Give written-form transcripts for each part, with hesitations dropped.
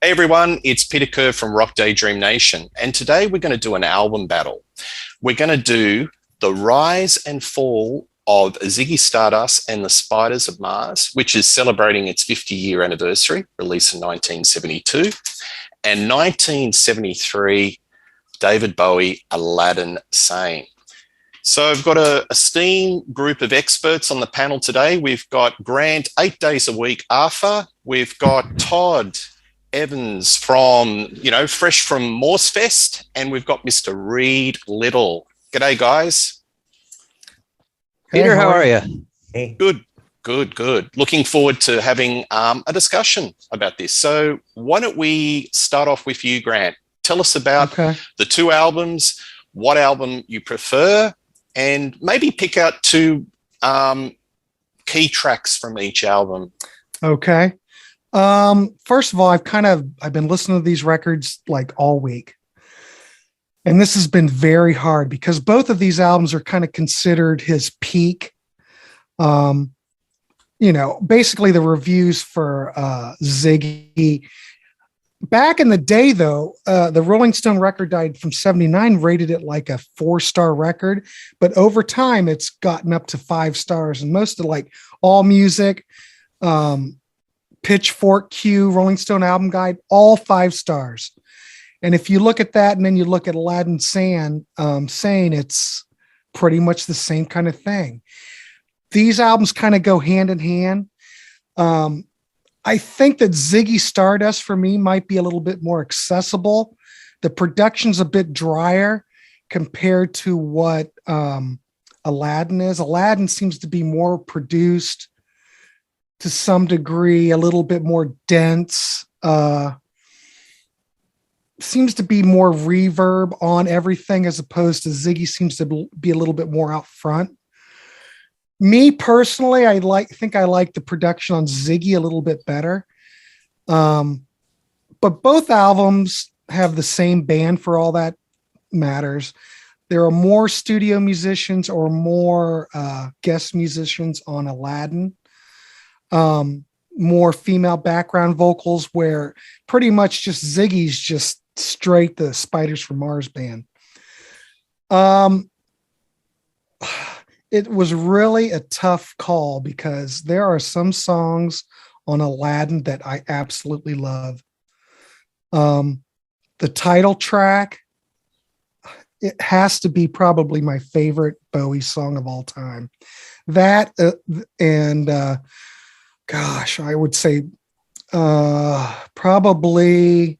Hey everyone, it's Peter Kerr from Rock Daydream Nation, and today we're going to do an album battle. We're going to do the rise and fall of Ziggy Stardust and the Spiders of Mars, which is celebrating its 50-year anniversary, released in 1972, and 1973, David Bowie, Aladdin Sane. So I've got a esteemed group of experts on the panel today. We've got Grant, 8 days a week, Arthur. We've got Todd Evans from, fresh from Morsefest, and we've got Mr. Reed Little. G'day, guys. Peter, how are you? Hey. Good. Looking forward to having a discussion about this. So why don't we start off with you, Grant? Tell us about the two albums, what album you prefer, and maybe pick out two key tracks from each album. Okay. First of all, I've been listening to these records like all week. And this has been very hard because both of these albums are kind of considered his peak. Basically the reviews for Ziggy. Back in the day, though, the Rolling Stone record died from 79, rated it like a 4-star record. But over time, it's gotten up to 5 stars. And most of like All Music, Pitchfork Q, Rolling Stone Album Guide, all 5 stars. And if you look at that and then you look at Aladdin Sane, it's pretty much the same kind of thing. These albums kind of go hand in hand. I think that Ziggy Stardust for me might be a little bit more accessible. The production's a bit drier compared to what Aladdin is. Aladdin seems to be more produced to some degree, a little bit more dense. Seems to be more reverb on everything as opposed to Ziggy seems to be a little bit more out front. Me personally, I think I like the production on Ziggy a little bit better. But both albums have the same band for all that matters. There are more studio musicians or more guest musicians on Aladdin. More female background vocals where pretty much just Ziggy's just straight the Spiders from Mars band. It was really a tough call because there are some songs on Aladdin that I absolutely love. The title track, it has to be probably my favorite Bowie song of all time. That I would say probably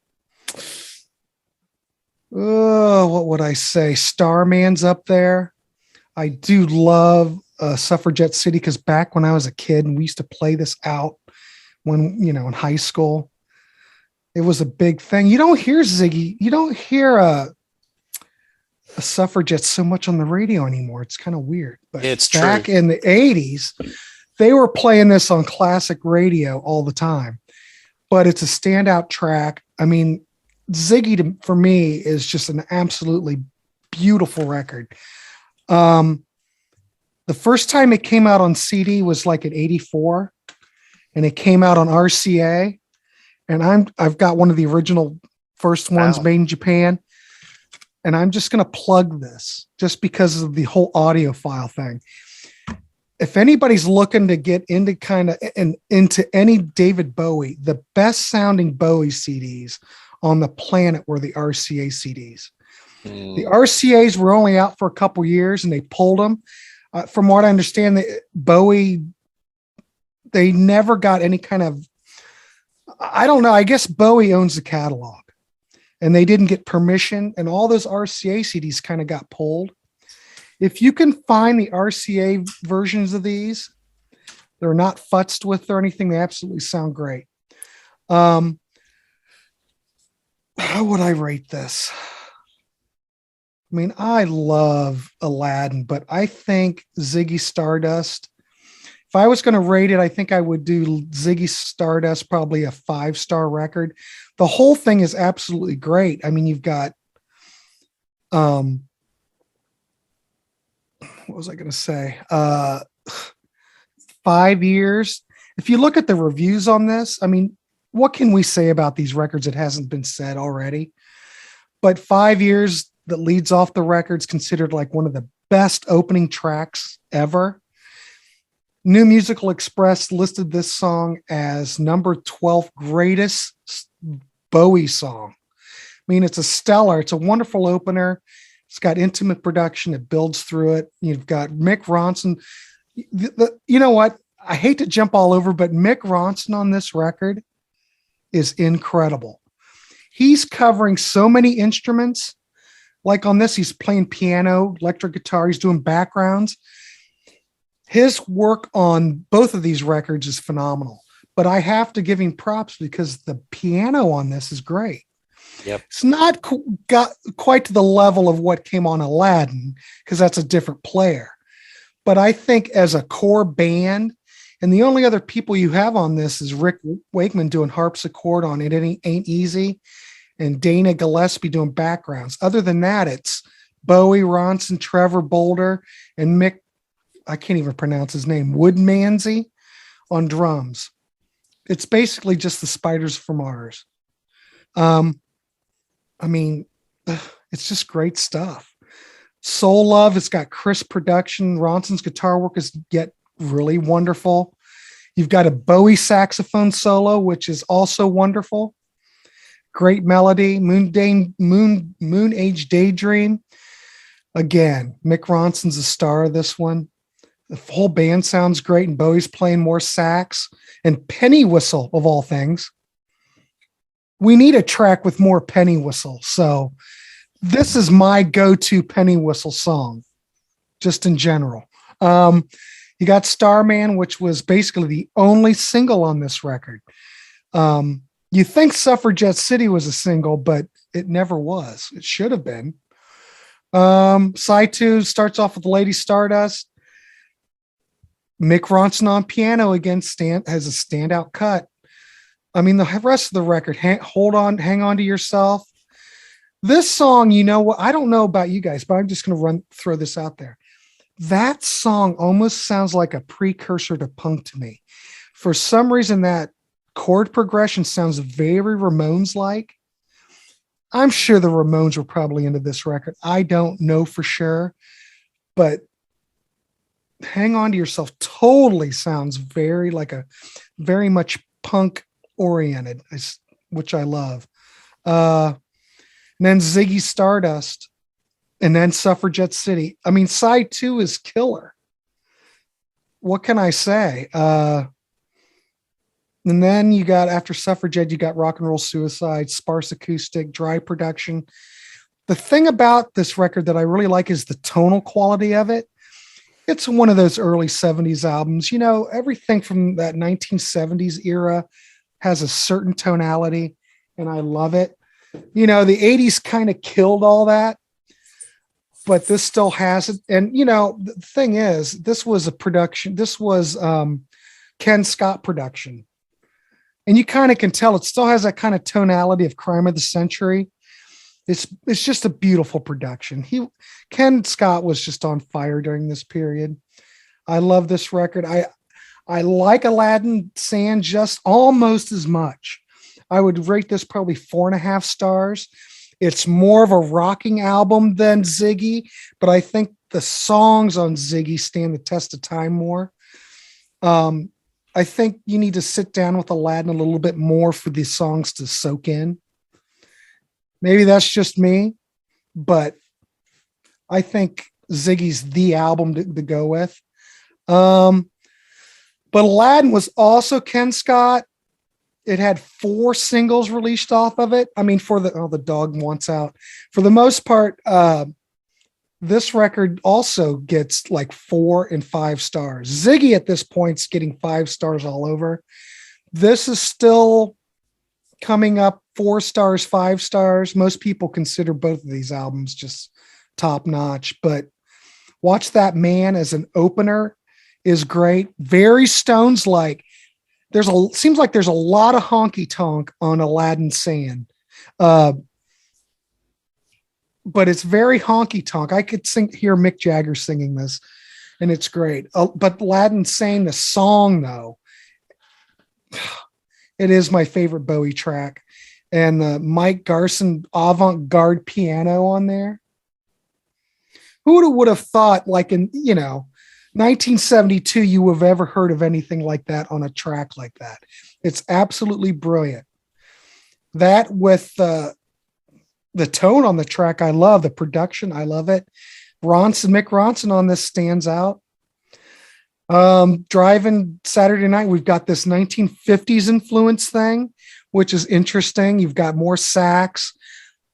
what would I say? Starman's up there. I do love Suffragette City because back when I was a kid and we used to play this out when, in high school, it was a big thing. You don't hear Ziggy. You don't hear a Suffragette so much on the radio anymore. It's kind of weird. But it's back true. in the 80s, they were playing this on classic radio all the time. But it's a standout track. I mean, Ziggy, for me, is just an absolutely beautiful record. The first time it came out on CD was like in 84 and it came out on RCA, and I've got one of the original first ones made in Japan, and I'm just going to plug this just because of the whole audiophile thing. If anybody's looking to get into into any David Bowie, the best sounding Bowie CDs on the planet were the RCA CDs. The RCAs were only out for a couple years and they pulled them. From what I understand, Bowie, they never got any kind of, I don't know, I guess Bowie owns the catalog and they didn't get permission, and all those RCA CDs kind of got pulled. If you can find the RCA versions of these, they're not futzed with or anything. They absolutely sound great. How would I rate this? I mean, I love Aladdin, but I think Ziggy Stardust, if I was going to rate it, I think I would do Ziggy Stardust probably a 5-star record. The whole thing is absolutely great. I mean, you've got, what was I going to say? 5 years. If you look at the reviews on this, I mean, what can we say about these records that hasn't been said already? But 5 Years that leads off the record's considered like one of the best opening tracks ever. New Musical Express listed this song as number 12 greatest Bowie song. I mean, it's it's a wonderful opener. It's got intimate production. It builds through it. You've got Mick Ronson. You know what? I hate to jump all over, but Mick Ronson on this record is incredible. He's covering so many instruments. Like on this, he's playing piano, electric guitar. He's doing backgrounds. His work on both of these records is phenomenal. But I have to give him props because the piano on this is great. Yep. It's not got quite to the level of what came on Aladdin because that's a different player. But I think as a core band, and the only other people you have on this is Rick Wakeman doing harpsichord on It Ain't Easy and Dana Gillespie doing backgrounds. Other than that, it's Bowie, Ronson, Trevor Bolder, and Mick, I can't even pronounce his name, Woodmansey on drums. It's basically just the Spiders from Mars. I mean, it's just great stuff. Soul Love, it's got crisp production. Ronson's guitar work is yet really wonderful. You've got a Bowie saxophone solo, which is also wonderful. Great melody. Moon Age Daydream. Again, Mick Ronson's the star of this one. The whole band sounds great, and Bowie's playing more sax. And Penny Whistle, of all things. We need a track with more Penny Whistle. So this is my go-to Penny Whistle song, just in general. You got Starman, which was basically the only single on this record. You think Suffragette City was a single, but it never was. It should have been. Side 2 starts off with Lady Stardust. Mick Ronson on piano again has a standout cut. I mean, the rest of the record, hang on to yourself. This song, you know what? I don't know about you guys, but I'm just going to throw this out there. That song almost sounds like a precursor to punk to me. For some reason, that chord progression sounds very Ramones-like. I'm sure the Ramones were probably into this record. I don't know for sure, but Hang On to Yourself totally sounds very much punk oriented, which I love. And then Ziggy Stardust, and then Suffragette City. I mean, side 2 is killer. What can I say? And then you got, after Suffragette, you got Rock and Roll Suicide, sparse acoustic, dry production. The thing about this record that I really like is the tonal quality of it. It's one of those early 70s albums. You know, everything from that 1970s era has a certain tonality, and I love it. You know, the 80s kind of killed all that, but this still has it. And, you know, the thing is, this was Ken Scott production. And you kind of can tell it still has that kind of tonality of Crime of the Century. It's just a beautiful production. Ken Scott was just on fire during this period. I love this record. I like Aladdin Sane just almost as much. I would rate this probably 4.5 stars. It's more of a rocking album than Ziggy, but I think the songs on Ziggy stand the test of time more. I think you need to sit down with Aladdin a little bit more for these songs to soak in. Maybe that's just me, but I think Ziggy's the album to go with. But Aladdin was also Ken Scott. It had 4 singles released off of it. I mean, the dog wants out. For the most part, this record also gets like 4 and 5 stars. Ziggy at this point's getting 5 stars all over. This is still coming up 4 stars, 5 stars. Most people consider both of these albums just top notch, but Watch That Man as an opener is great. Very Stones like. Seems like there's a lot of honky tonk on Aladdin Sane. But it's very honky tonk. I could hear Mick Jagger singing this, and it's great. But Aladdin Sane, the song though, It is my favorite Bowie track. And the Mike Garson avant-garde piano on there. Who would have thought, like in 1972, you would have ever heard of anything like that on a track like that? It's absolutely brilliant. That with the tone on the track, I love the production. I love it. Mick Ronson on this stands out. Driving Saturday Night, we've got this 1950s influence thing, which is interesting. You've got more sax,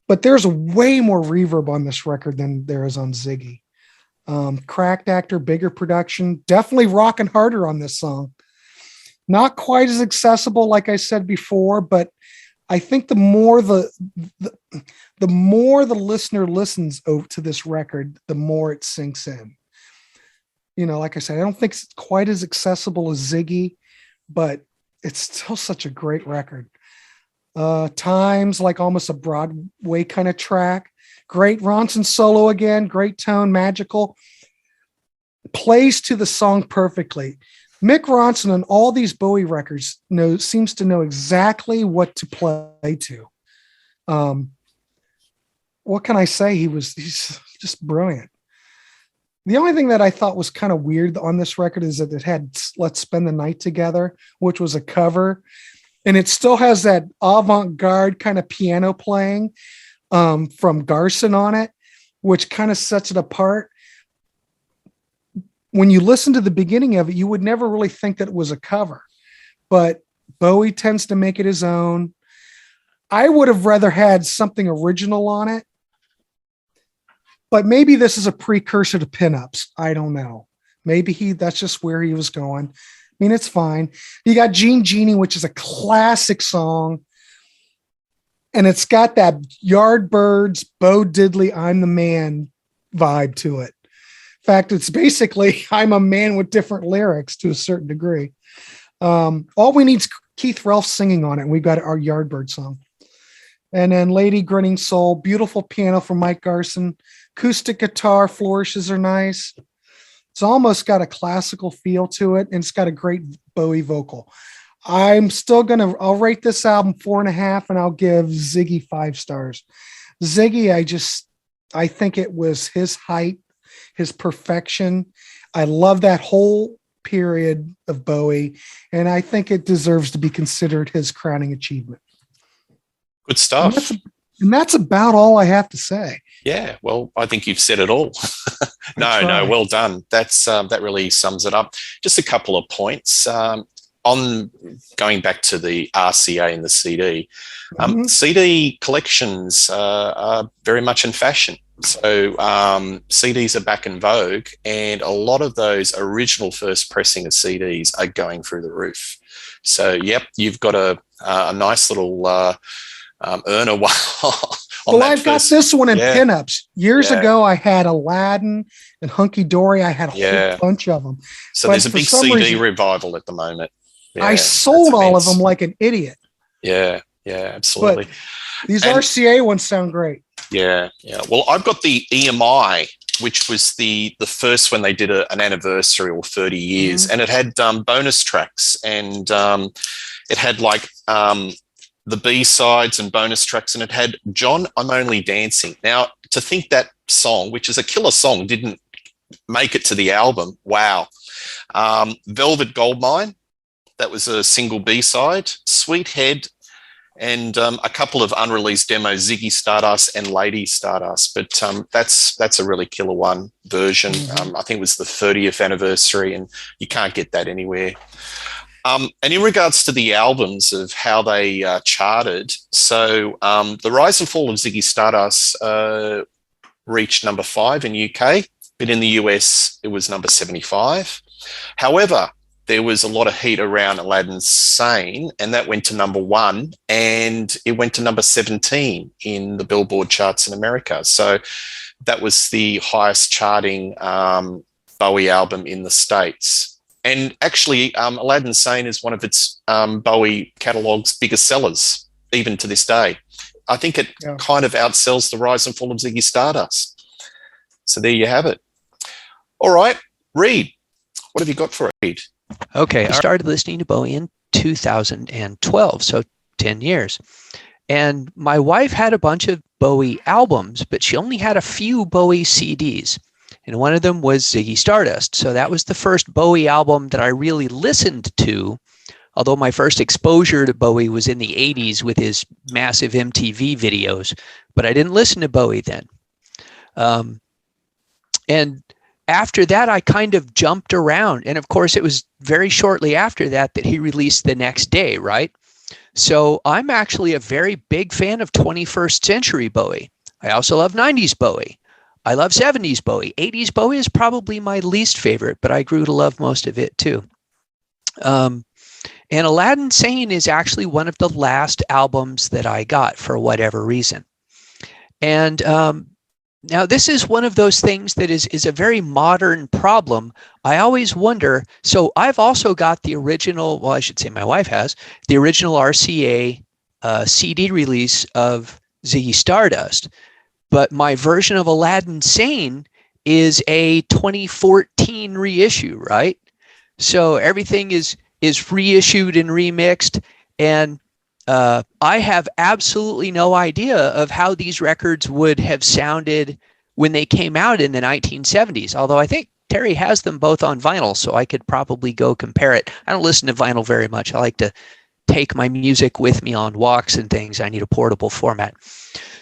but there's way more reverb on this record than there is on Ziggy. Cracked actor, bigger production, definitely rocking harder on this song. Not quite as accessible, like I said before, but I think the more the listener listens to this record, the more it sinks in. Like I said, I don't think it's quite as accessible as Ziggy, but it's still such a great record. Times like almost a Broadway kind of track. Great Ronson solo again, great tone, magical. Plays to the song perfectly. Mick Ronson on all these Bowie records seems to know exactly what to play to. What can I say? He's just brilliant. The only thing that I thought was kind of weird on this record is that it had Let's Spend the Night Together, which was a cover. And it still has that avant-garde kind of piano playing from Garson on it, which kind of sets it apart. When you listen to the beginning of it, you would never really think that it was a cover, but Bowie tends to make it his own. I would have rather had something original on it, but maybe this is a precursor to pinups. I don't know. Maybe that's just where he was going. I mean, it's fine. You got Jean Genie, which is a classic song. And it's got that Yardbirds, Bo Diddley, I'm the Man vibe to it. In fact, it's basically I'm a man with different lyrics to a certain degree. All we need is Keith Relf singing on it, and we've got our Yardbird song. And then Lady Grinning Soul, beautiful piano from Mike Garson. Acoustic guitar flourishes are nice. It's almost got a classical feel to it, and it's got a great Bowie vocal. I'll rate this album 4.5, and I'll give Ziggy 5 stars. Ziggy, I think it was his height, his perfection. I love that whole period of Bowie, and I think it deserves to be considered his crowning achievement. Good stuff. And that's about all I have to say. Yeah, well, I think you've said it all. No, well done. That really sums it up. Just a couple of points. On going back to the RCA and the CD, CD collections are very much in fashion. So CDs are back in vogue, and a lot of those original first pressing of CDs are going through the roof. So, yep, you've got a nice little earner while. Well, I've got this one in pinups. Years ago, I had Aladdin and Hunky Dory. I had a whole bunch of them. So there's a big CD revival at the moment. Yeah, I sold all of them like an idiot. Yeah, absolutely. But these RCA ones sound great. Yeah. Well, I've got the EMI, which was the first when they did an anniversary or 30 years, and it had bonus tracks, and it had like the B-sides and bonus tracks, and it had John, I'm Only Dancing. Now, to think that song, which is a killer song, didn't make it to the album, wow. Velvet Goldmine, that was a single B-side. Sweet Head, and a couple of unreleased demos, Ziggy Stardust and Lady Stardust. But that's a really killer one version. I think it was the 30th anniversary, and you can't get that anywhere. And in regards to the albums of how they charted, so The Rise and Fall of Ziggy Stardust reached number 5 in UK, but in the US it was number 75. However, there was a lot of heat around Aladdin Sane, and that went to number 1, and it went to number 17 in the Billboard charts in America. So that was the highest charting Bowie album in the States. And actually, Aladdin Sane is one of its Bowie catalog's biggest sellers, even to this day. I think it kind of outsells The Rise and Fall of Ziggy Stardust. So there you have it. All right, Reed, what have you got for Reed? Okay, I started listening to Bowie in 2012, so 10 years. And my wife had a bunch of Bowie albums, but she only had a few Bowie CDs. And one of them was Ziggy Stardust. So that was the first Bowie album that I really listened to, although my first exposure to Bowie was in the 80s with his massive MTV videos. But I didn't listen to Bowie then. And after that, I kind of jumped around. And of course, it was very shortly after that that he released The Next Day, right? So I'm actually a very big fan of 21st century Bowie. I also love 90s Bowie. I love 70s Bowie. 80s Bowie is probably my least favorite, but I grew to love most of it too. And Aladdin Sane is actually one of the last albums that I got for whatever reason. And now this is one of those things that is a very modern problem. I always wonder, so I've also got the original, well, I should say my wife has, the original RCA CD release of Ziggy Stardust. But my version of Aladdin Sane is a 2014 reissue, right? So everything is reissued and remixed. And I have absolutely no idea of how these records would have sounded when they came out in the 1970s. Although I think Terry has them both on vinyl, so I could probably go compare it. I don't listen to vinyl very much. I like to take my music with me on walks and things. I need a portable format.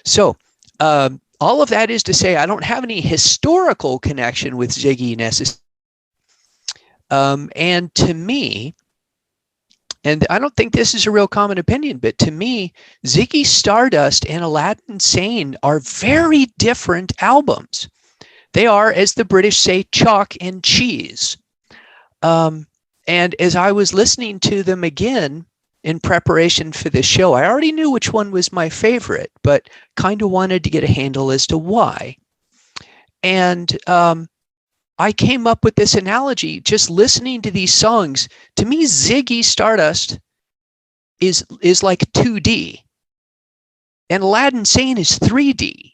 So all of that is to say, I don't have any historical connection with Ziggy necessarily. And to me, and I don't think this is a real common opinion, but to me, Ziggy Stardust and Aladdin Sane are very different albums. They are, as the British say, chalk and cheese. And as I was listening to them again in preparation for this show, I already knew which one was my favorite, but kind of wanted to get a handle as to why. And I came up with this analogy, just listening to these songs. To me, Ziggy Stardust is like 2D, and Aladdin Sane is 3D.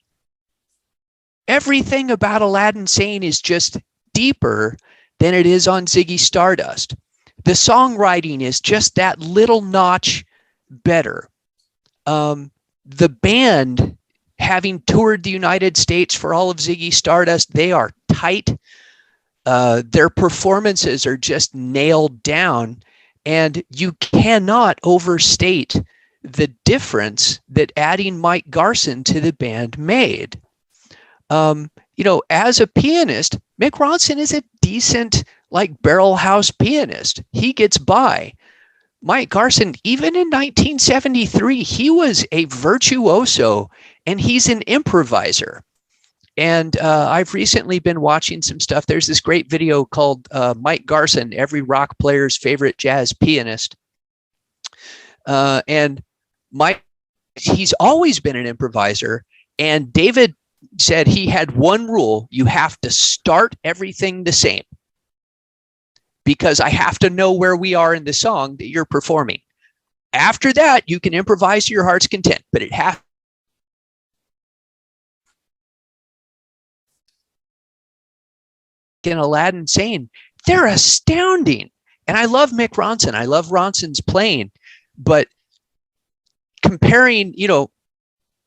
Everything about Aladdin Sane is just deeper than it is on Ziggy Stardust. The songwriting is just that little notch better. The band, having toured the United States for all of Ziggy Stardust, they are tight. Their performances are just nailed down, and you cannot overstate the difference that adding Mike Garson to the band made. As a pianist, Mick Ronson is a decent, like, barrel house pianist. He gets by. Mike Garson, even in 1973, he was a virtuoso, and he's an improviser. And I've recently been watching some stuff. There's this great video called Mike Garson, Every Rock Player's Favorite Jazz Pianist. And Mike, he's always been an improviser. And David said he had one rule: you have to start everything the same, because I have to know where we are in the song that you're performing. After that, you can improvise to your heart's content, but it has in Aladdin Sane, they're astounding. And I love Mick Ronson. I love Ronson's playing, but comparing,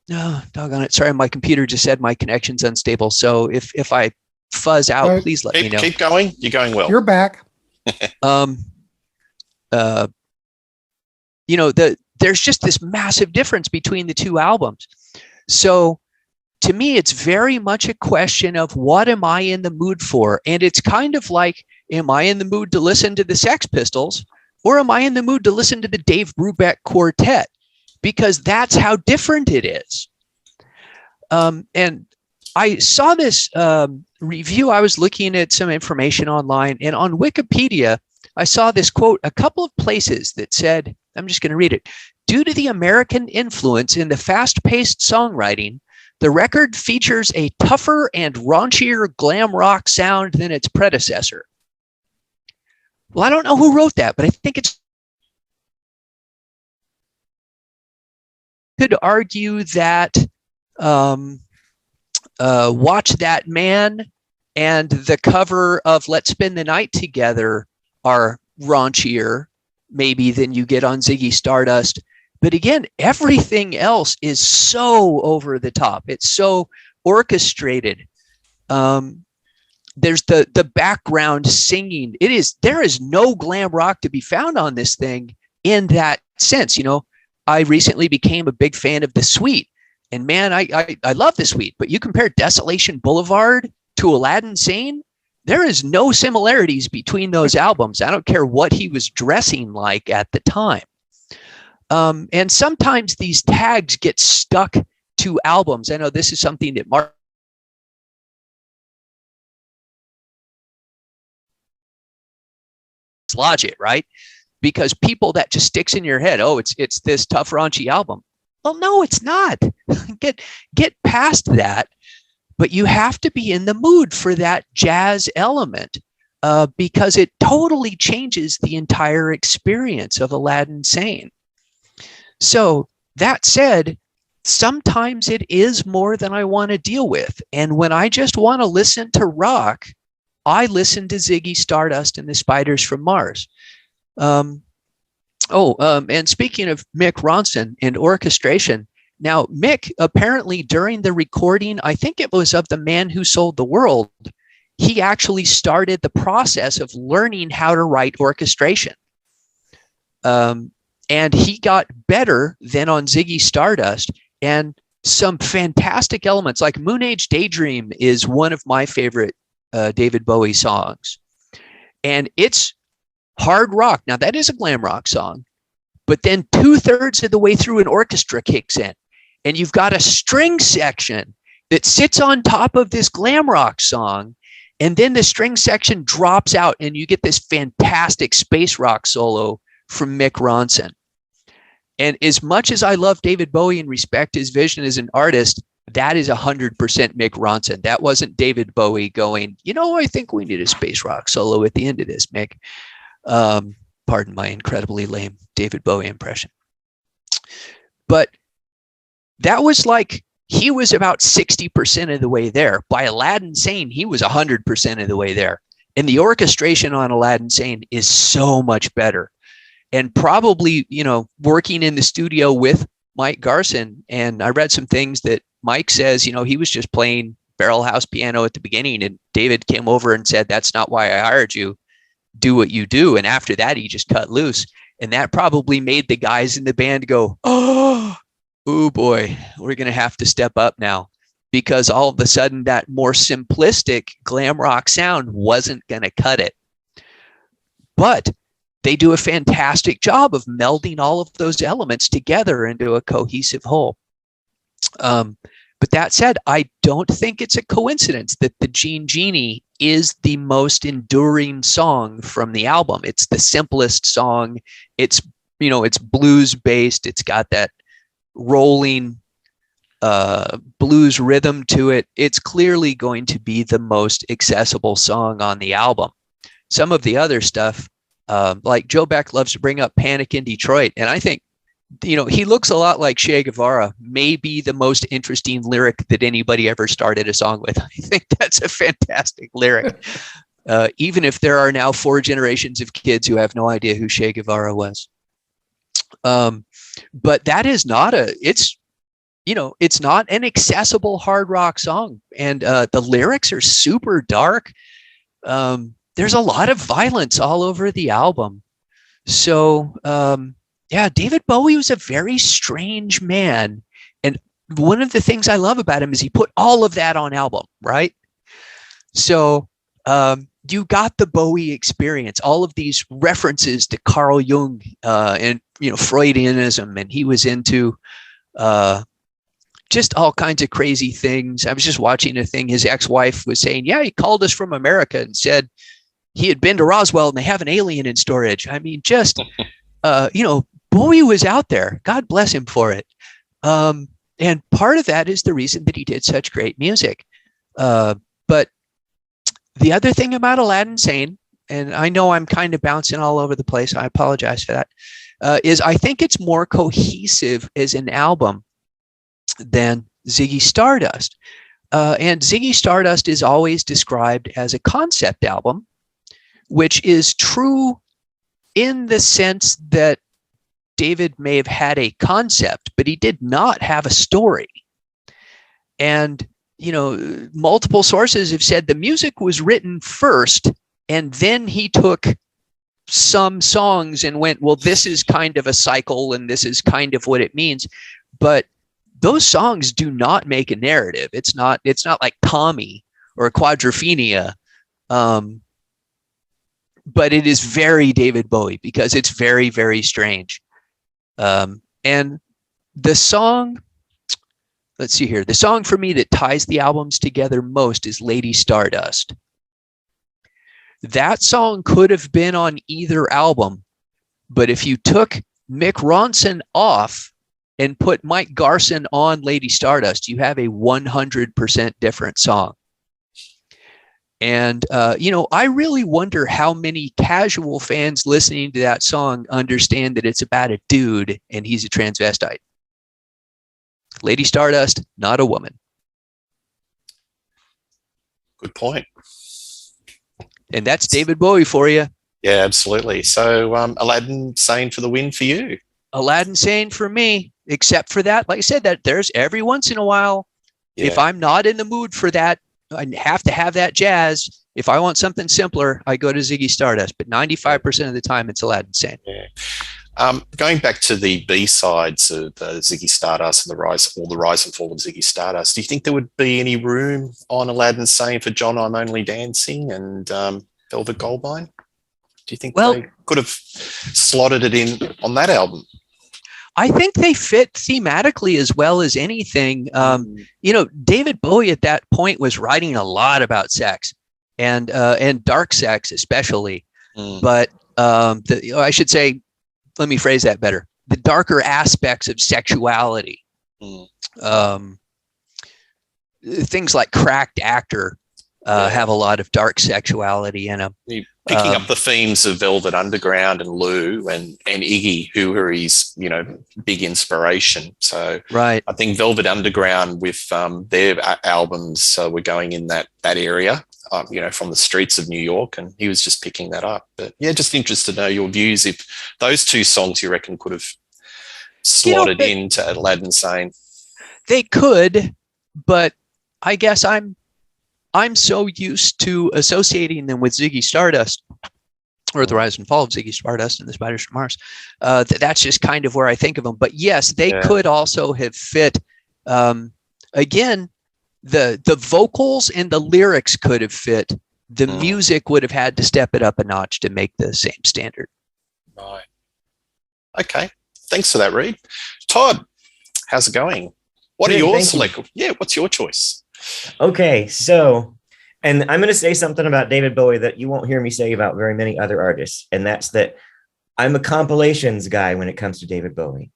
doggone it. Sorry, my computer just said my connection's unstable. So if I fuzz out, please let me know. Keep going. You're going well. You're back. There's just this massive difference between the two albums. So to me, it's very much a question of what am I in the mood for? And it's kind of like, am I in the mood to listen to the Sex Pistols, or am I in the mood to listen to the Dave Brubeck Quartet? Because that's how different it is. And I saw this review. I was looking at some information online, and on Wikipedia, I saw this quote a couple of places that said, I'm just going to read it. Due to the American influence in the fast-paced songwriting, the record features a tougher and raunchier glam rock sound than its predecessor. Well, I don't know who wrote that, but I think it's could argue that Watch That Man and the cover of Let's Spend the Night Together are raunchier maybe than you get on Ziggy Stardust. But again, everything else is so over the top. It's so orchestrated. There's the background singing. There is no glam rock to be found on this thing in that sense. I recently became a big fan of The Sweet, and man, I love The Sweet. But you compare Desolation Boulevard to Aladdin Sane, there is no similarities between those albums. I don't care what he was dressing like at the time. And sometimes these tags get stuck to albums. I know this is something that Mark Logic, right? Because people, that just sticks in your head. Oh, it's this tough, raunchy album. Well, no, it's not. Get past that. But you have to be in the mood for that jazz element, because it totally changes the entire experience of Aladdin Sane. So that said, sometimes it is more than I want to deal with. And when I just want to listen to rock, I listen to Ziggy Stardust and the Spiders from Mars. And speaking of Mick Ronson and orchestration, now Mick, apparently during the recording, I think it was of The Man Who Sold the World, he actually started the process of learning how to write orchestration. And he got better than on Ziggy Stardust, and some fantastic elements like Moon Age Daydream is one of my favorite David Bowie songs. And it's hard rock. Now that is a glam rock song, but then 2/3 of the way through an orchestra kicks in, and you've got a string section that sits on top of this glam rock song. And then the string section drops out and you get this fantastic space rock solo from Mick Ronson. And as much as I love David Bowie and respect his vision as an artist, that is 100% Mick Ronson. That wasn't David Bowie going, I think we need a space rock solo at the end of this, Mick. Pardon my incredibly lame David Bowie impression. But that was like, he was about 60% of the way there. By Aladdin Sane, he was 100% of the way there. And the orchestration on Aladdin Sane is so much better. And probably, working in the studio with Mike Garson, and I read some things that Mike says, he was just playing barrel house piano at the beginning, and David came over and said, "That's not why I hired you. Do what you do." And after that, he just cut loose. And that probably made the guys in the band go, oh boy, we're going to have to step up now, because all of a sudden that more simplistic glam rock sound wasn't going to cut it. But they do a fantastic job of melding all of those elements together into a cohesive whole. But that said, I don't think it's a coincidence that the Gene Genie is the most enduring song from the album. It's the simplest song. It's blues based. It's got that rolling blues rhythm to it. It's clearly going to be the most accessible song on the album. Some of the other stuff, like Joe Beck loves to bring up Panic in Detroit. And I think, he looks a lot like Che Guevara, maybe the most interesting lyric that anybody ever started a song with. I think that's a fantastic lyric. Even if there are now 4 generations of kids who have no idea who Che Guevara was. But that is not it's not an accessible hard rock song. And the lyrics are super dark. There's a lot of violence all over the album. So, David Bowie was a very strange man. And one of the things I love about him is he put all of that on album, right? So you got the Bowie experience, all of these references to Carl Jung and, Freudianism. And he was into just all kinds of crazy things. I was just watching a thing. His ex-wife was saying, he called us from America and said he had been to Roswell and they have an alien in storage. I mean, just, Bowie was out there. God bless him for it. And part of that is the reason that he did such great music. But the other thing about Aladdin Sane, and I know I'm kind of bouncing all over the place, I apologize for that, is I think it's more cohesive as an album than Ziggy Stardust. And Ziggy Stardust is always described as a concept album, which is true in the sense that David may have had a concept, but he did not have a story. And, multiple sources have said the music was written first, and then he took some songs and went, well, this is kind of a cycle, and this is kind of what it means. But those songs do not make a narrative. It's not like Tommy or Quadrophenia. But it is very David Bowie because it's very, very strange. And the song, let's see here. The song for me that ties the albums together most is Lady Stardust. That song could have been on either album, but if you took Mick Ronson off and put Mike Garson on Lady Stardust, you have a 100% different song. And, I really wonder how many casual fans listening to that song understand that it's about a dude and he's a transvestite. Lady Stardust, not a woman. Good point. And that's David Bowie for you. Yeah, absolutely. So Aladdin Sane for the win for you. Aladdin Sane for me, except for that, like I said, that there's every once in a while, if I'm not in the mood for that, I have to have that jazz. If I want something simpler, I go to Ziggy Stardust, but 95% of the time it's Aladdin Sane. Yeah. Going back to the B-sides of Ziggy Stardust and the rise and fall of Ziggy Stardust, do you think there would be any room on Aladdin Sane for John I'm Only Dancing and Velvet Goldmine? Do you think they could have slotted it in on that album? I think they fit thematically as well as anything. David Bowie at that point was writing a lot about sex and dark sex especially. But I should say, let me phrase that better. The darker aspects of sexuality. Things like Cracked Actor have a lot of dark sexuality in them. Picking up the themes of Velvet Underground and Lou and Iggy, who are his, big inspiration. So right. I think Velvet Underground with their albums were going in that area, from the streets of New York, and he was just picking that up. But yeah, just interested to know your views if those two songs you reckon could have slotted into Aladdin Sane. They could, but I guess I'm so used to associating them with Ziggy Stardust, or the rise and fall of Ziggy Stardust and the Spiders from Mars. That's just kind of where I think of them. But yes, they could also have fit. Again, the vocals and the lyrics could have fit. The music would have had to step it up a notch to make the same standard. Right. Okay. Thanks for that, Reed. Todd, how's it going? What are yours? What's your choice? Okay, so, and I'm going to say something about David Bowie that you won't hear me say about very many other artists, and that's that I'm a compilations guy when it comes to David Bowie.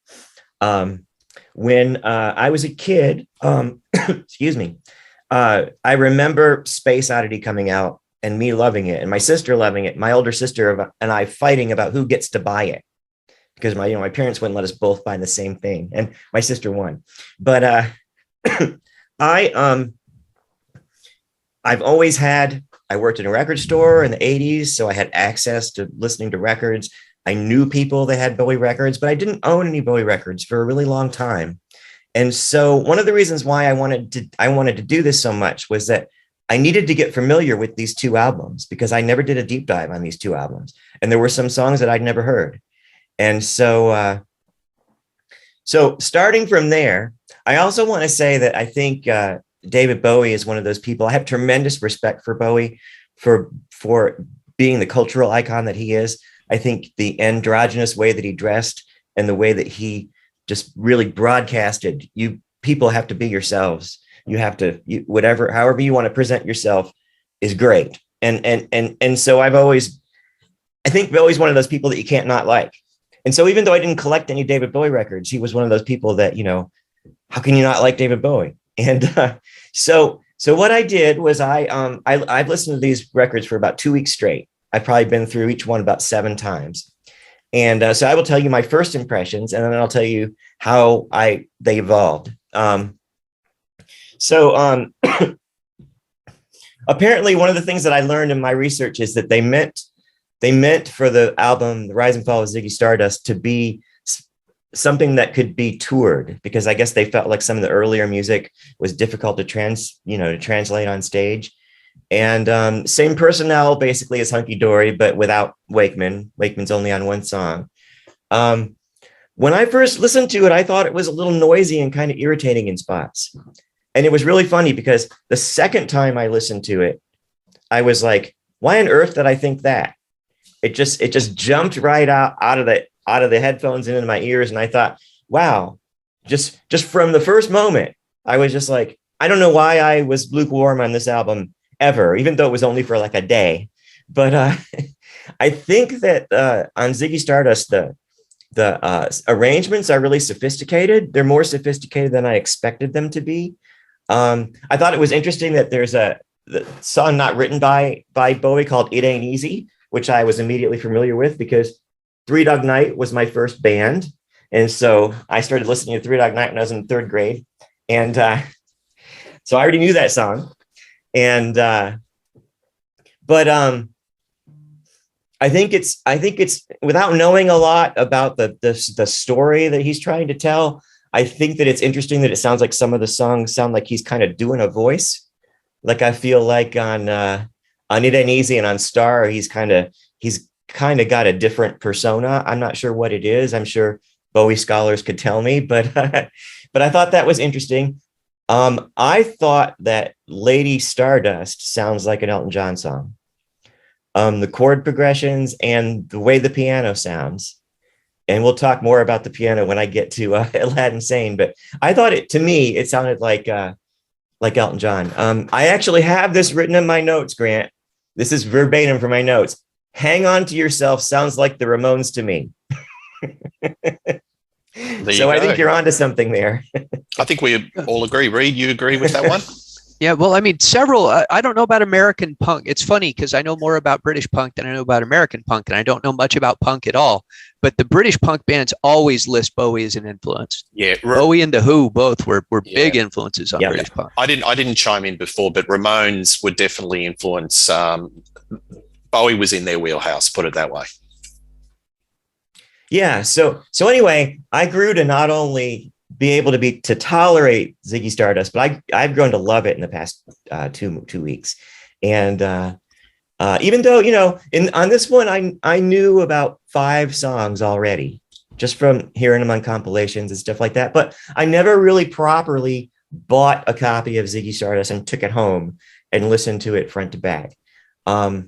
When I was a kid, excuse me, I remember Space Oddity coming out and me loving it, and my sister loving it, my older sister and I fighting about who gets to buy it, because my parents wouldn't let us both buy the same thing, and my sister won. But I've always I worked in a record store in the 80s, so I had access to listening to records. I knew people that had Bowie records, but I didn't own any Bowie records for a really long time. And so one of the reasons why I wanted to do this so much was that I needed to get familiar with these two albums, because I never did a deep dive on these two albums. And there were some songs that I'd never heard. And so starting from there, I also want to say that I think David Bowie is one of those people. I have tremendous respect for Bowie for being the cultural icon that he is. I think the androgynous way that he dressed and the way that he just really broadcasted, you people have to be yourselves. You have to, however you want to present yourself is great. And so I think Bowie's one of those people that you can't not like. And so even though I didn't collect any David Bowie records, he was one of those people that, how can you not like David Bowie? And so what I did was I've listened to these records for about 2 weeks straight. I've probably been through each one about 7 times. And so I will tell you my first impressions, and then I'll tell you how they evolved. Apparently one of the things that I learned in my research is that they meant they meant for the album, The Rise and Fall of Ziggy Stardust, to be something that could be toured, because I guess they felt like some of the earlier music was difficult to translate on stage. And same personnel basically as Hunky Dory, but without Wakeman. Wakeman's only on one song. When I first listened to it, I thought it was a little noisy and kind of irritating in spots. And it was really funny because the second time I listened to it, I was like, why on earth did I think that? It just jumped right out of the headphones and into my ears. And I thought, wow, just from the first moment, I was just like, I don't know why I was lukewarm on this album ever, even though it was only for like a day. But I think that on Ziggy Stardust, the arrangements are really sophisticated. They're more sophisticated than I expected them to be. I thought it was interesting that there's the song not written by Bowie called It Ain't Easy, which I was immediately familiar with because Three Dog Night was my first band. And so I started listening to Three Dog Night when I was in third grade. And so I already knew that song. And but I think it's without knowing a lot about the story that he's trying to tell. I think that it's interesting that it sounds like some of the songs sound like he's kind of doing a voice. Like I feel like on It Ain't Easy and on Star, he's kind of got a different persona. I'm not sure what it is. I'm sure Bowie scholars could tell me, but but I thought that was interesting. I thought that Lady Stardust sounds like an Elton John song. The chord progressions and the way the piano sounds. And we'll talk more about the piano when I get to Aladdin Sane. But I thought it sounded like Elton John. I actually have this written in my notes, Grant. This is verbatim from my notes. Hang On to Yourself sounds like the Ramones to me. So I think you're onto something there. I think we all agree. Reed, you agree with that one? Yeah, well, I mean, several. I don't know about American punk. It's funny because I know more about British punk than I know about American punk, and I don't know much about punk at all. But the British punk bands always list Bowie as an influence. Yeah, Bowie and the Who both were big influences on British punk. I didn't chime in before, but Ramones would definitely influence. Bowie was in their wheelhouse, put it that way. Yeah. So anyway, I grew to not only be able to tolerate Ziggy Stardust, but I've grown to love it in the past 2 weeks. And even though, on this one, I knew about 5 songs already just from hearing them on compilations and stuff like that. But I never really properly bought a copy of Ziggy Stardust and took it home and listened to it front to back. But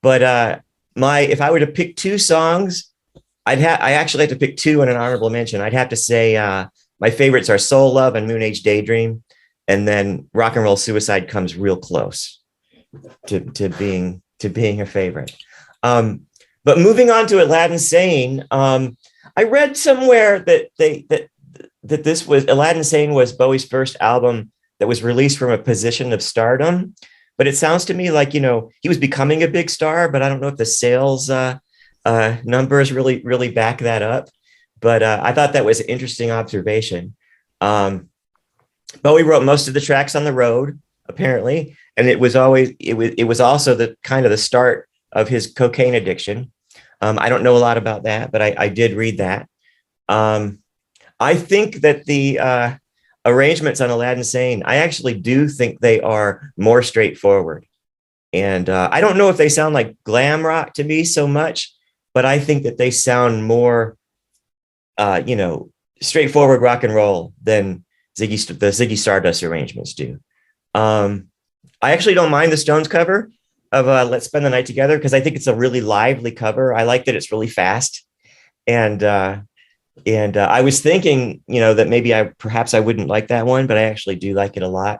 if I were to pick 2 songs, I actually have to pick 2 in an honorable mention. I'd have to say my favorites are Soul Love and Moon Age Daydream, and then Rock and Roll Suicide comes real close to being a favorite. But moving on to Aladdin Sane, I read somewhere that this was Aladdin Sane was Bowie's first album that was released from a position of stardom. But it sounds to me like, he was becoming a big star, but I don't know if the sales numbers really back that up. But I thought that was an interesting observation. Bowie wrote most of the tracks on the road, apparently, and it was also the kind of the start of his cocaine addiction. I don't know a lot about that, but I did read that. I think that the arrangements on Aladdin Sane, I actually do think they are more straightforward. And I don't know if they sound like glam rock to me so much, but I think that they sound more, straightforward rock and roll than the Ziggy Stardust arrangements do. I actually don't mind the Stones cover of Let's Spend the Night Together because I think it's a really lively cover. I like that it's really fast. And I was thinking, that maybe perhaps I wouldn't like that one, but I actually do like it a lot.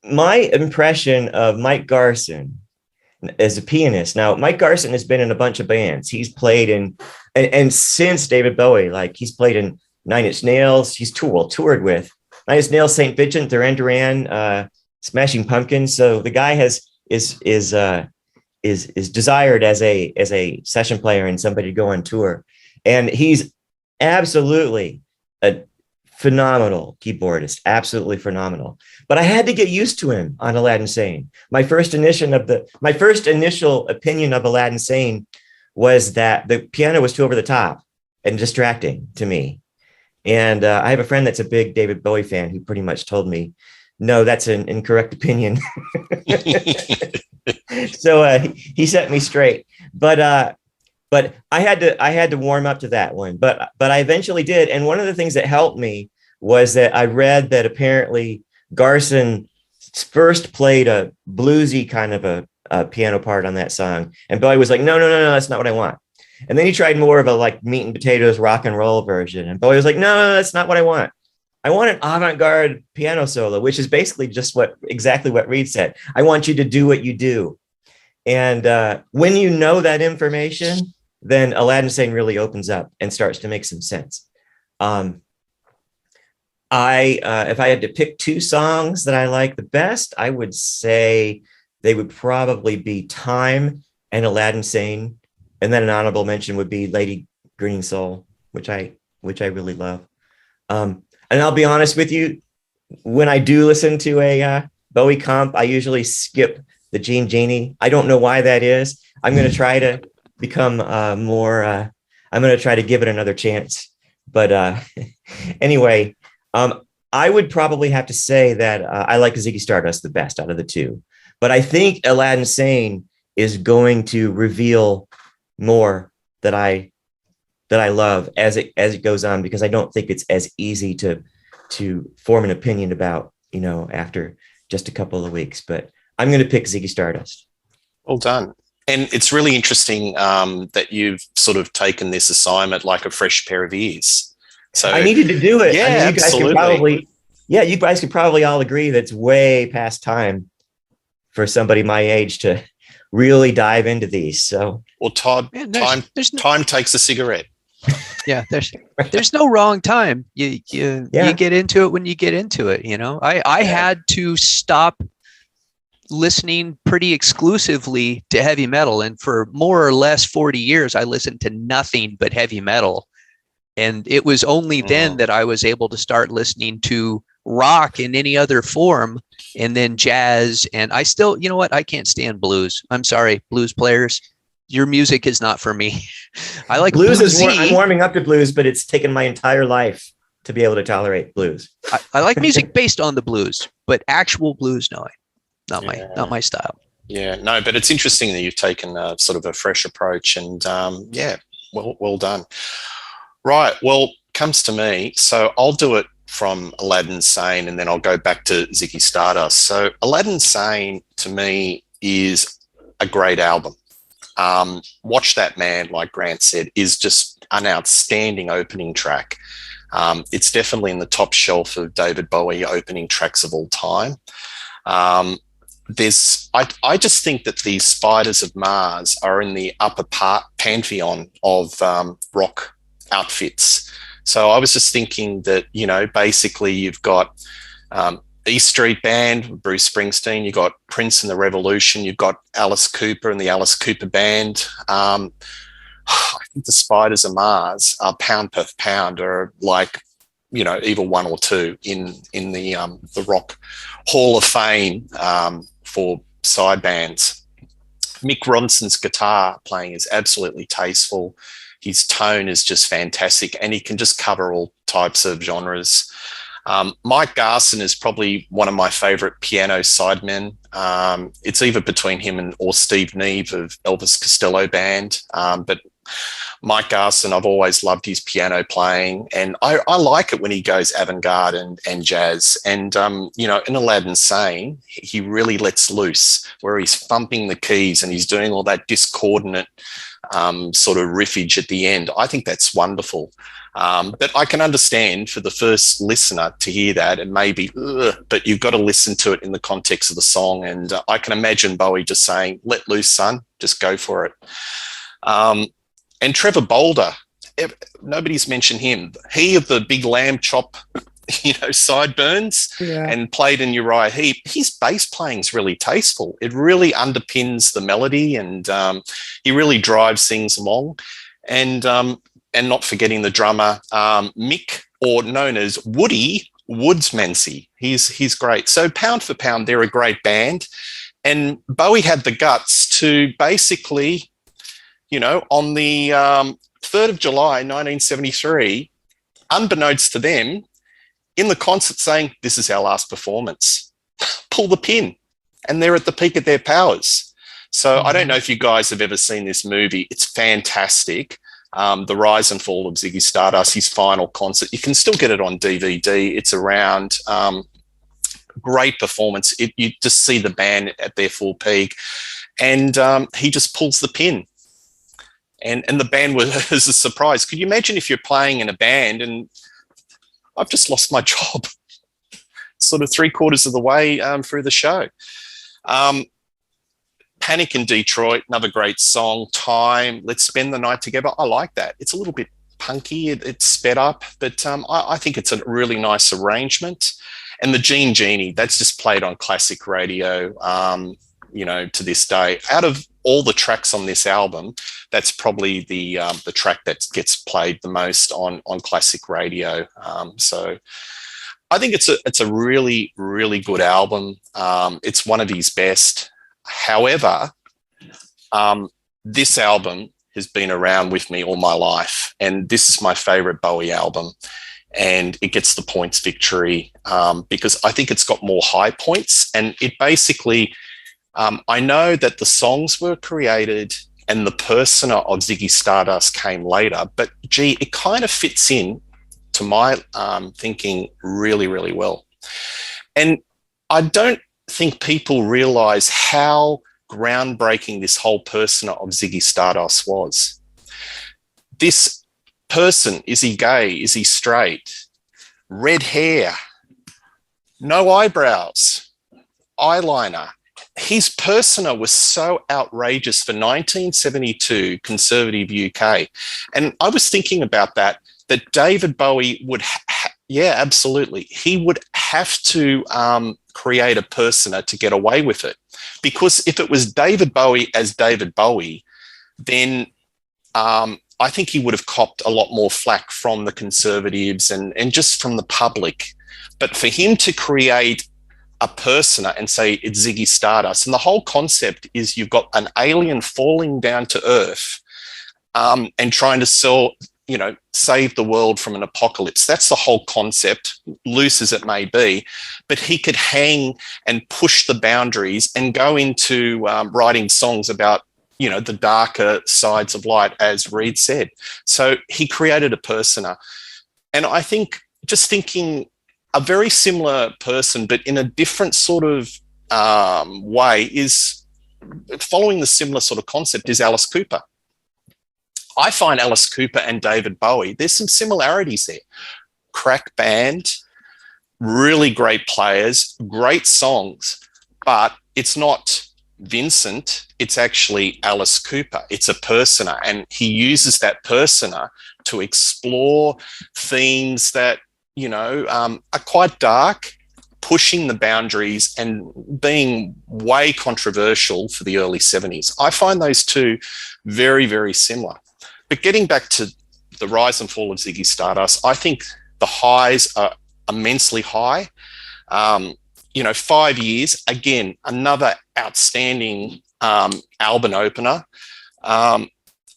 My impression of Mike Garson as a pianist. Now, Mike Garson has been in a bunch of bands. He's played in, and since David Bowie, like he's played in Nine Inch Nails. He's toured with Nine Inch Nails, St. Vincent, Duran Duran, Smashing Pumpkins. So the guy is desired as a session player and somebody to go on tour. And he's absolutely a phenomenal keyboardist, absolutely phenomenal. But I had to get used to him on Aladdin Sane. My first initial opinion of Aladdin Sane was that the piano was too over the top and distracting to me. And I have a friend that's a big David Bowie fan who pretty much told me, no, that's an incorrect opinion. So he set me straight. But I had to warm up to that one. But I eventually did. And one of the things that helped me was that I read that apparently Garson first played a bluesy kind of a piano part on that song, and Bowie was like, no, that's not what I want. And then he tried more of a like meat and potatoes rock and roll version, and Bowie was like, no, that's not what I want. I want an avant-garde piano solo, which is basically just exactly what Reed said. I want you to do what you do. And when you know that information, then Aladdin Sane really opens up and starts to make some sense. If I had to pick two songs that I like the best, I would say they would probably be Time and Aladdin Sane. And then an honorable mention would be Lady Green Soul, which I really love. And I'll be honest with you, when I do listen to a Bowie comp, I usually skip the Gene Genie. I don't know why that is. I'm going to try to become more. I'm going to try to give it another chance. But anyway, I would probably have to say that I like Ziggy Stardust the best out of the two. But I think Aladdin Sane is going to reveal more that I love as it goes on, because I don't think it's as easy to form an opinion about, after just a couple of weeks. But I'm going to pick Ziggy Stardust. Well done. And it's really interesting that you've sort of taken this assignment like a fresh pair of ears. So I needed to do it. Yeah, I mean, absolutely. You guys could probably all agree that it's way past time for somebody my age to really dive into these. So, well, Todd, time takes a cigarette. Yeah, there's no wrong time. You get into it when you get into it. I had to stop listening pretty exclusively to heavy metal, and for more or less 40 years, I listened to nothing but heavy metal. And it was only then that I was able to start listening to rock in any other form, and then jazz. And I still, I can't stand blues. I'm sorry, blues players. Your music is not for me. I like blues. I'm warming up to blues, but it's taken my entire life to be able to tolerate blues. I like music based on the blues, but actual blues, no, not my style. Yeah, no, but it's interesting that you've taken sort of a fresh approach, and well done. Right, well, comes to me. So I'll do it from Aladdin Sane, and then I'll go back to Ziggy Stardust. So Aladdin Sane, to me, is a great album. Watch That Man, like Grant said, is just an outstanding opening track. It's definitely in the top shelf of David Bowie opening tracks of all time. I just think that these Spiders of Mars are in the upper pantheon of rock outfits. So I was just thinking that, basically you've got E Street Band, Bruce Springsteen, you've got Prince and the Revolution, you've got Alice Cooper and the Alice Cooper Band. I think the Spiders of Mars are pound per pound, or like, either one or two in the Rock Hall of Fame for side bands. Mick Ronson's guitar playing is absolutely tasteful. His tone is just fantastic, and he can just cover all types of genres. Mike Garson is probably one of my favorite piano sidemen. It's either between him or Steve Neve of Elvis Costello Band. But Mike Garson, I've always loved his piano playing, and I like it when he goes avant-garde and jazz. And, in Aladdin Sane, he really lets loose, where he's thumping the keys and he's doing all that discordant sort of riffage at the end. I think that's wonderful. But I can understand for the first listener to hear that, and maybe, but you've got to listen to it in the context of the song. And I can imagine Bowie just saying, "Let loose, son, just go for it." And Trevor Bolder, nobody's mentioned him. He of the big lamb chop, sideburns, and played in Uriah Heep. His bass playing is really tasteful. It really underpins the melody, and he really drives things along. And not forgetting the drummer, Mick or known as Woody Woodsmansey. He's great. So pound for pound, they're a great band. And Bowie had the guts to basically, on the 3rd of July, 1973, unbeknownst to them, in the concert saying, this is our last performance. Pull the pin. And they're at the peak of their powers. So I don't know if you guys have ever seen this movie. It's fantastic. The Rise and Fall of Ziggy Stardust, his final concert. You can still get it on DVD. It's around. Great performance. You just see the band at their full peak. And he just pulls the pin. And the band was a surprise. Could you imagine if you're playing in a band and I've just lost my job sort of 3/4 of the way through the show? Panic in Detroit, another great song. Time, Let's Spend the Night Together. I like that. It's a little bit punky. It's sped up, but I think it's a really nice arrangement. And the Gene Genie, that's just played on classic radio, to this day. Out of all the tracks on this album, that's probably the track that gets played the most on classic radio. So I think it's a really, really good album. It's one of his best. However, this album has been around with me all my life, and this is my favorite Bowie album, and it gets the points victory because I think it's got more high points, and it basically, I know that the songs were created and the persona of Ziggy Stardust came later, but gee, it kind of fits in to my thinking really, really well. And I don't think people realize how groundbreaking this whole persona of Ziggy Stardust was. This person, is he gay? Is he straight? Red hair, no eyebrows, eyeliner. His persona was so outrageous for 1972 conservative UK. And I was thinking about that David Bowie would, absolutely. He would have to create a persona to get away with it. Because if it was David Bowie as David Bowie, then I think he would have copped a lot more flack from the conservatives and just from the public. But for him to create a persona and say it's Ziggy Stardust, and the whole concept is you've got an alien falling down to Earth and trying to save the world from an apocalypse. That's the whole concept, loose as it may be. But he could hang and push the boundaries and go into writing songs about, the darker sides of light, as Reed said. So he created a persona. And I think, just thinking, a very similar person, but in a different sort of way, is following the similar sort of concept, is Alice Cooper. I find Alice Cooper and David Bowie, there's some similarities there. Crack band, really great players, great songs, but it's not Vincent, it's actually Alice Cooper. It's a persona, and he uses that persona to explore themes that, are quite dark, pushing the boundaries and being way controversial for the early 70s. I find those two very, very similar. But getting back to the rise and fall of Ziggy Stardust, I think the highs are immensely high. 5 years, again, another outstanding album opener.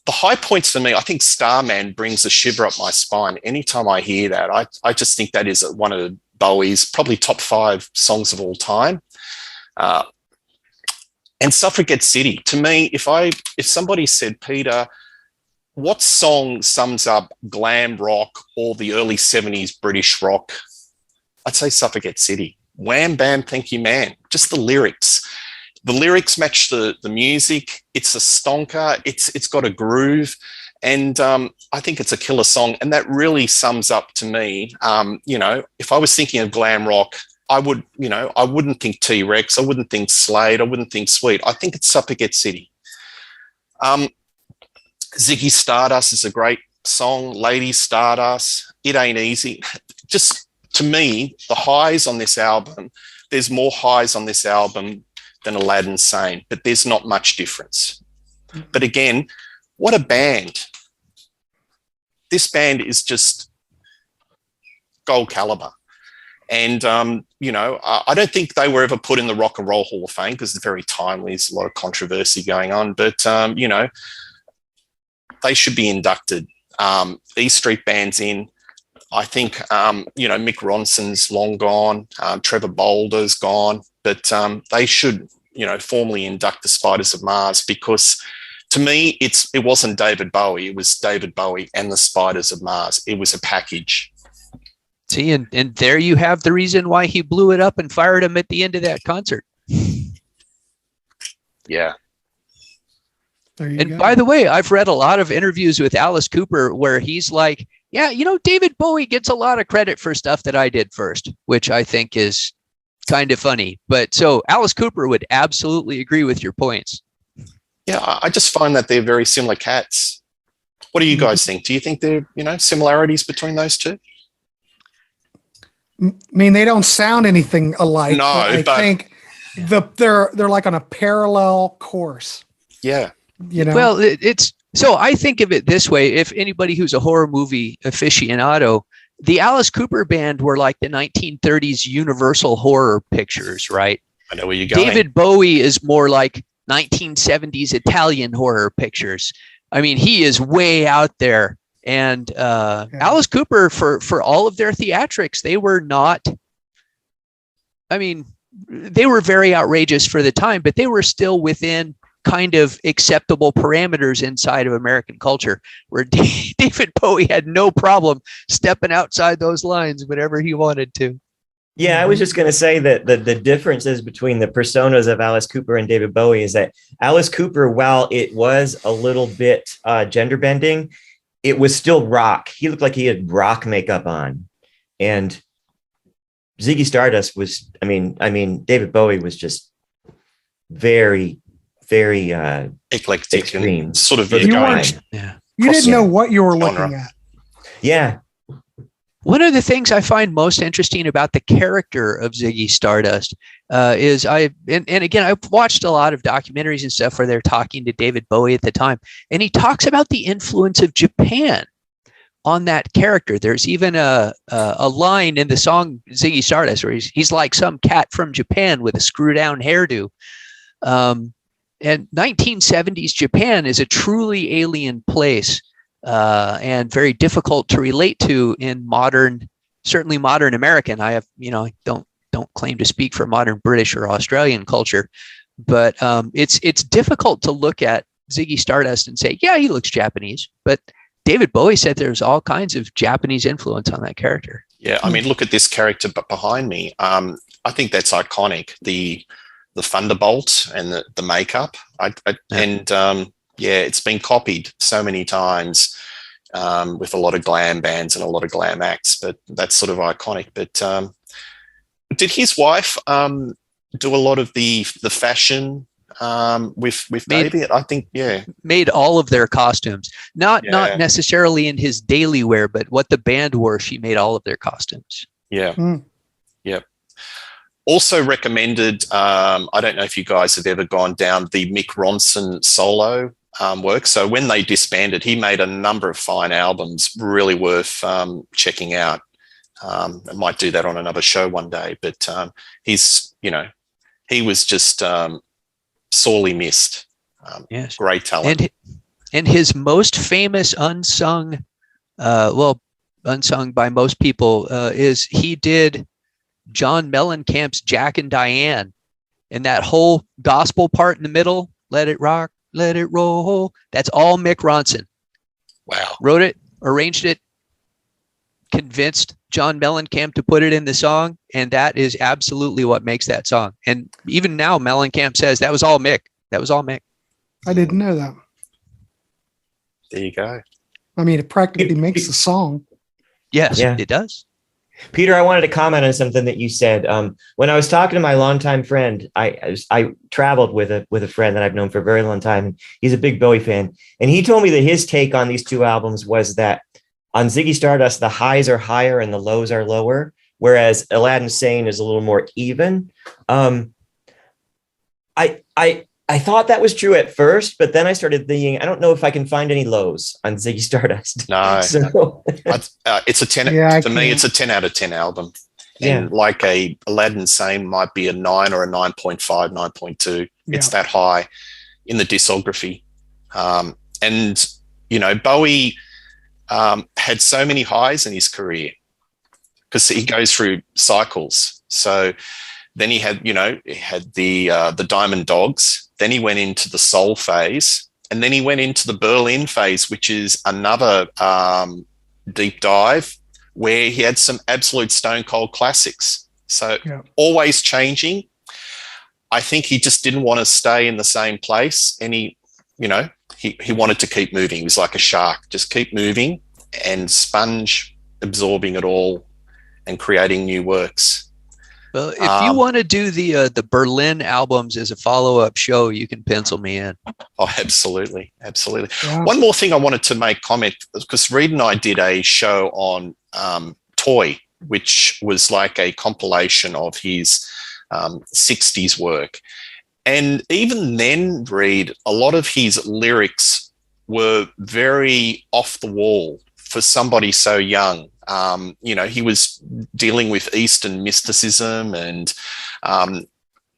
The high points for me, I think Starman brings a shiver up my spine. Anytime I hear that, I just think that is one of Bowie's probably top 5 songs of all time. And Suffragette City, to me, if somebody said, Peter, what song sums up glam rock or the early 70s British rock? I'd say Suffragette City. Wham, bam, thank you, man. Just the lyrics. The lyrics match the music. It's a stonker. It's got a groove. And I think it's a killer song. And that really sums up to me, if I was thinking of glam rock, I wouldn't think T-Rex. I wouldn't think Slade. I wouldn't think Sweet. I think it's Suffragette City. Ziggy Stardust is a great song. Lady Stardust, It Ain't Easy. Just, to me, the highs on this album, there's more highs on this album than Aladdin Sane, but there's not much difference. But again, what a band. This band is just gold caliber. And, I don't think they were ever put in the Rock and Roll Hall of Fame because it's very timely. There's a lot of controversy going on. But, they should be inducted. E Street Band's in. I think, Mick Ronson's long gone. Trevor Boulder's gone. But they should, formally induct the Spiders of Mars, because to me, it wasn't David Bowie. It was David Bowie and the Spiders of Mars. It was a package. See, and there you have the reason why he blew it up and fired him at the end of that concert. Yeah. And by the way, I've read a lot of interviews with Alice Cooper where he's like, yeah, David Bowie gets a lot of credit for stuff that I did first, which I think is kind of funny. But so Alice Cooper would absolutely agree with your points. Yeah, I just find that they're very similar cats. What do you guys think? Do you think there are, similarities between those two? I mean, they don't sound anything alike. No, I think they're like on a parallel course. Yeah. Well, it's so I think of it this way. If anybody who's a horror movie aficionado, the Alice Cooper band were like the 1930s Universal horror pictures, right? I know where you're going. David Bowie is more like 1970s Italian horror pictures. I mean, he is way out there. And Alice Cooper, for all of their theatrics, they were not, I mean, they were very outrageous for the time, but they were still within kind of acceptable parameters inside of American culture, where David Bowie had no problem stepping outside those lines whenever he wanted to. Yeah, I was just going to say that the differences between the personas of Alice Cooper and David Bowie is that Alice Cooper, while it was a little bit gender bending, it was still rock. He looked like he had rock makeup on. And Ziggy Stardust was, I mean, David Bowie was just very, very eclectic, extreme. And sort of you didn't know what you were looking at. Yeah. One of the things I find most interesting about the character of Ziggy Stardust is and again, I've watched a lot of documentaries and stuff where they're talking to David Bowie at the time, and he talks about the influence of Japan on that character. There's even a line in the song Ziggy Stardust where he's like some cat from Japan with a screw down hairdo. And 1970s Japan is a truly alien place. And very difficult to relate to in certainly modern American. I have, don't claim to speak for modern British or Australian culture, but it's difficult to look at Ziggy Stardust and say, yeah, he looks Japanese. But David Bowie said there's all kinds of Japanese influence on that character. Yeah, I mean, look at this character behind me. I think that's iconic. The thunderbolt and the makeup. It's been copied so many times with a lot of glam bands and a lot of glam acts, but that's sort of iconic. But did his wife do a lot of the fashion with David? I think, yeah. Made all of their costumes. Not necessarily in his daily wear, but what the band wore, she made all of their costumes. Yeah. Yep. Also recommended, I don't know if you guys have ever gone down the Mick Ronson solo work. So when they disbanded, he made a number of fine albums, really worth checking out. I might do that on another show one day, but he was just sorely missed. Yes. Great talent. And his most famous unsung by most people, is he did John Mellencamp's Jack and Diane, and that whole gospel part in the middle, let it rock, let it roll. That's all Mick Ronson. Wow. Wrote it, arranged it, convinced John Mellencamp to put it in the song, and that is absolutely what makes that song. And even now, Mellencamp says that was all Mick. That was all Mick. I didn't know that. There you go. I mean, it practically makes the song. Yes, It does. Peter, I wanted to comment on something that you said. When I was talking to my longtime friend, I traveled with a friend that I've known for a very long time. And he's a big Bowie fan. And he told me that his take on these two albums was that on Ziggy Stardust, the highs are higher and the lows are lower, whereas Aladdin Sane is a little more even. I I thought that was true at first, but then I started thinking, I don't know if I can find any lows on Ziggy Stardust. No, So it's a 10. To me, it's a 10 out of 10 album. And like a Aladdin Sane might be a 9 or a 9.5, 9.2. It's that high in the discography. And, you know, Bowie had so many highs in his career because he goes through cycles. So then he had, you know, he had the Diamond Dogs. Then he went into the soul phase, and then he went into the Berlin phase, which is another deep dive where he had some absolute stone cold classics. So always changing. I think he just didn't want to stay in the same place, and he wanted to keep moving. He was like a shark, just keep moving and sponge absorbing it all and creating new works. Well, if you want to do the Berlin albums as a follow-up show, you can pencil me in. Oh, absolutely. Absolutely. Yeah. One more thing I wanted to make comment, because Reed and I did a show on Toy, which was like a compilation of his 60s work. And even then, Reed, a lot of his lyrics were very off the wall for somebody so young. You know, he was dealing with Eastern mysticism and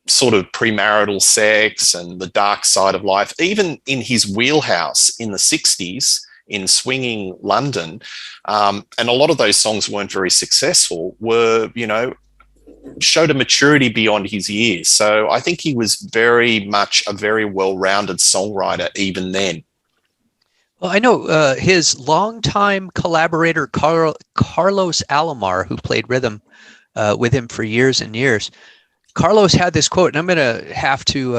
sort of premarital sex and the dark side of life. Even in his wheelhouse in the 60s in swinging London, and a lot of those songs weren't very successful, were, you know, showed a maturity beyond his years. So I think he was very much a very well-rounded songwriter even then. Well, I know his longtime collaborator, Carlos Alomar, who played rhythm with him for years and years. Carlos had this quote, and I'm going to have to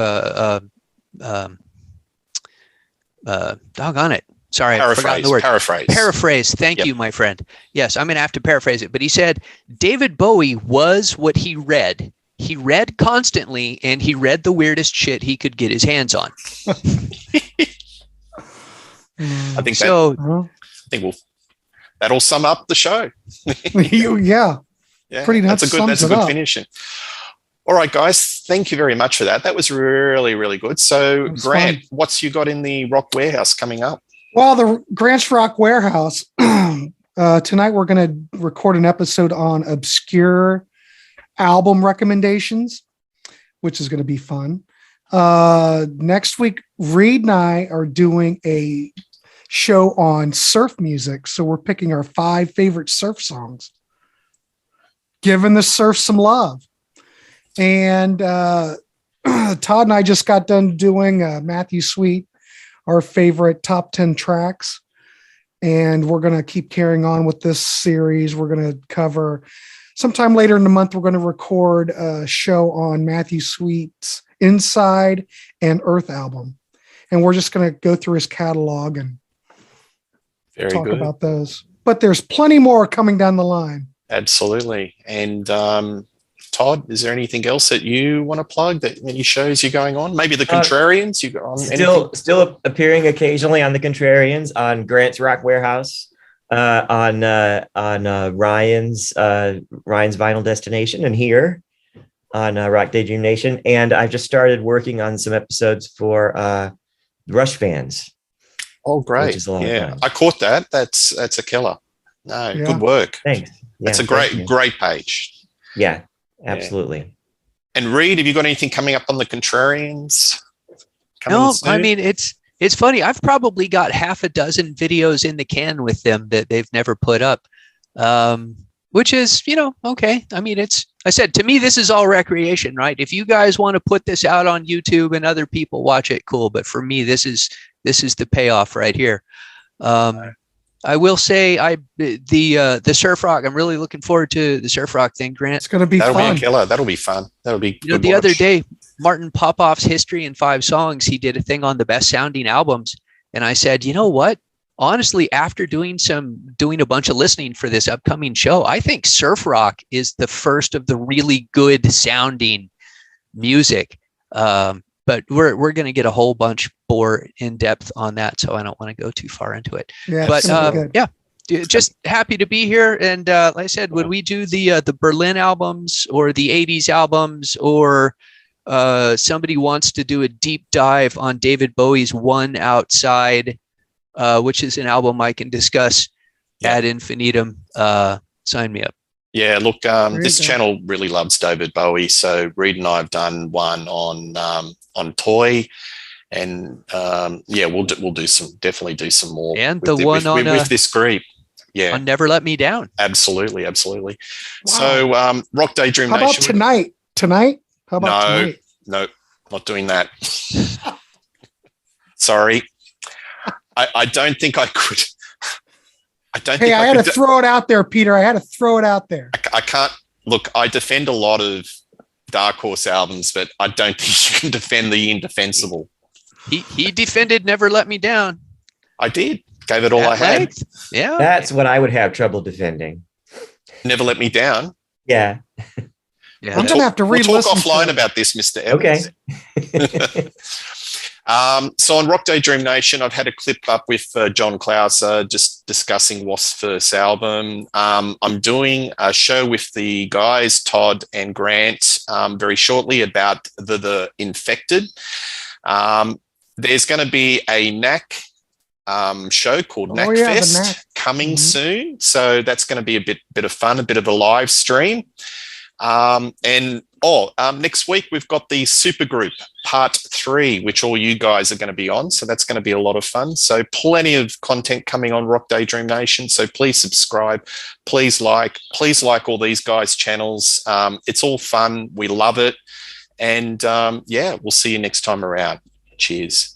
doggone it. Sorry, I forgot the word. Paraphrase. Thank you, my friend. Yes, I'm going to have to paraphrase it. But he said, David Bowie was what he read. He read constantly, and he read the weirdest shit he could get his hands on. I think so. That'll sum up the show. yeah, pretty nuts. That's a good finishing. All right, guys, thank you very much for that. That was really, really good. So, Grant, what's you got in the Rock Warehouse coming up? Well, the Grant's Rock Warehouse. Tonight we're going to record an episode on obscure album recommendations, which is going to be fun. Next week, Reed and I are doing a show on surf music. So we're picking our 5 favorite surf songs, giving the surf some love. And Todd and I just got done doing Matthew Sweet, our favorite top 10 tracks. And we're going to keep carrying on with this series. We're going to cover sometime later in the month. We're going to record a show on Matthew Sweet's Inside and Earth album, and we're just going to go through his catalog and talk about those. But there's plenty more coming down the line. Absolutely. And Todd, is there anything else that you want to plug, that any shows you're going on? Maybe the Contrarians? You go on still appearing occasionally on the Contrarians, on Grant's Rock Warehouse, on Ryan's Vinyl Destination, and here on Rock Daydream Nation. And I've just started working on some episodes for Rush fans. Oh, great. Which is a lot of fun. I caught that. That's a killer. No, good work. Thanks. It's a great page. Yeah, absolutely. Yeah. And Reed, have you got anything coming up on the Contrarians? No, I mean, it's funny. I've probably got half a dozen videos in the can with them that they've never put up. Which is, okay. I mean, I said, to me, this is all recreation, right? If you guys want to put this out on YouTube and other people watch it, cool. But for me, this is the payoff right here. I will say the surf rock, I'm really looking forward to the surf rock thing, Grant. It's going to be fun. That'll be a killer. That'll be fun. That'll be good the other day, Martin Popoff's History in 5 Songs, he did a thing on the best sounding albums. And I said, you know what? Honestly, after doing a bunch of listening for this upcoming show, I think surf rock is the first of the really good sounding music. But we're going to get a whole bunch more in depth on that, so I don't want to go too far into it. Yeah, but just happy to be here. And like I said, when we do the Berlin albums or the 80s albums or somebody wants to do a deep dive on David Bowie's One Outside, which is an album I can discuss ad infinitum, sign me up. Yeah, look, this channel really loves David Bowie. So Reed and I have done one on Toy, and we'll definitely do some more. And the one with this group. Yeah, on Never Let Me Down. Absolutely. Wow. So, Rock Daydream Nation. How about tonight? Tonight? How about tonight? No, not doing that. Sorry, I don't think I could. I had to throw it out there, Peter. I had to throw it out there. I can't. Look, I defend a lot of Dark Horse albums, but I don't think you can defend the indefensible. He defended Never Let Me Down. I did. Gave it all I had. Yeah. That's what I would have trouble defending. Never Let Me Down. Yeah. I'm going to have to re-listen. We'll talk offline about this, Mr. Evans. Okay. So on Rock Daydream Nation, I've had a clip up with John Clauser just discussing Wasp's first album. I'm doing a show with the guys, Todd and Grant, very shortly about the Infected. There's going to be a NAC show called NAC Fest coming soon. So that's going to be a bit of fun, a bit of a live stream. Next week we've got the Supergroup Part 3, which all you guys are going to be on. So that's going to be a lot of fun. So plenty of content coming on Rock Daydream Nation. So please subscribe, please like all these guys' channels. It's all fun. We love it. And we'll see you next time around. Cheers.